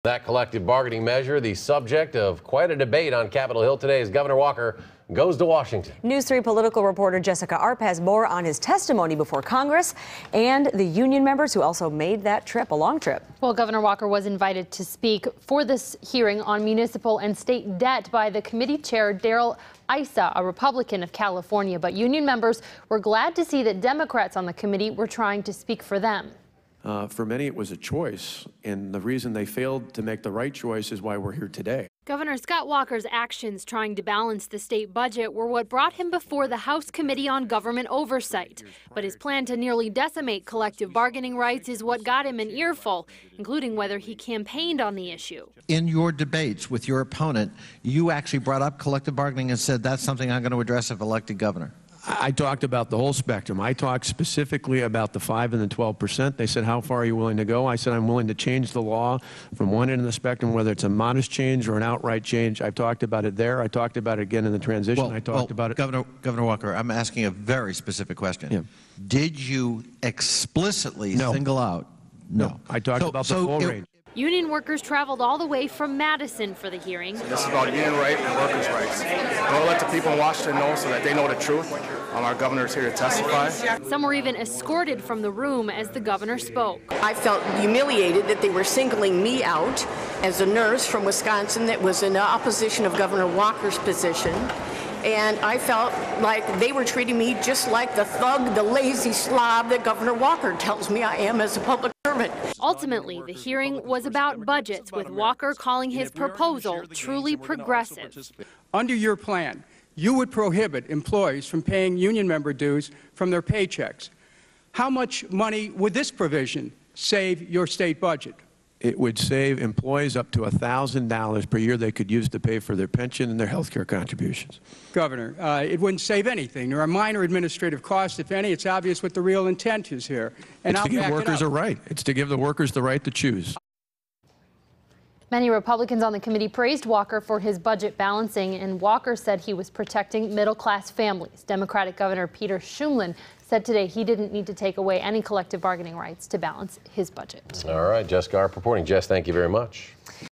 That collective bargaining measure, the subject of quite a debate on Capitol Hill today as Governor Walker goes to Washington. News 3 political reporter Jessica Arp has more on his testimony before Congress and the union members who also made that trip, a long trip. Well, Governor Walker was invited to speak for this hearing on municipal and state debt by the committee chair, Darrell Issa, a Republican of California. But union members were glad to see that Democrats on the committee were trying to speak for them. For many, it was a choice, and the reason they failed to make the right choice is why we're here today. Governor Scott Walker's actions trying to balance the state budget were what brought him before the House Committee on Government Oversight. But his plan to nearly decimate collective bargaining rights is what got him an earful, including whether he campaigned on the issue. In your debates with your opponent, you actually brought up collective bargaining and said that's something I'm going to address if elected governor. I talked about the whole spectrum. I talked specifically about the 5 and the 12%. They said, how far are you willing to go? I said, I'm willing to change the law from one end of the spectrum, whether it's a modest change or an outright change. I've talked about it there. I talked about it again in the transition. I talked about it. Governor Walker, I'm asking a very specific question. Yeah. Did you explicitly single out? No. I talked about the full range. Union workers traveled all the way from Madison for the hearing. This is about union rights and workers' rights. We'll let the people in Washington know so that they know the truth. Our governor is here to testify. Some were even escorted from the room as the governor spoke. I felt humiliated that they were singling me out as a nurse from Wisconsin that was in opposition of Governor Walker's position. And I felt like they were treating me just like the thug, the lazy slob that Governor Walker tells me I am as a public servant. Ultimately, the hearing was about budgets, with Walker calling his proposal truly progressive. Under your plan, you would prohibit employees from paying union member dues from their paychecks. How much money would this provision save your state budget? It would save employees up to $1,000 per year they could use to pay for their pension and their health care contributions. Governor, it wouldn't save anything. There are minor administrative costs, if any. It's obvious what the real intent is here. And it's to give workers a right. It's to give the workers the right to choose. Many Republicans on the committee praised Walker for his budget balancing, and Walker said he was protecting middle-class families. Democratic Governor Peter Shumlin said today he didn't need to take away any collective bargaining rights to balance his budget. All right, Jessica Arp reporting. Jess, thank you very much.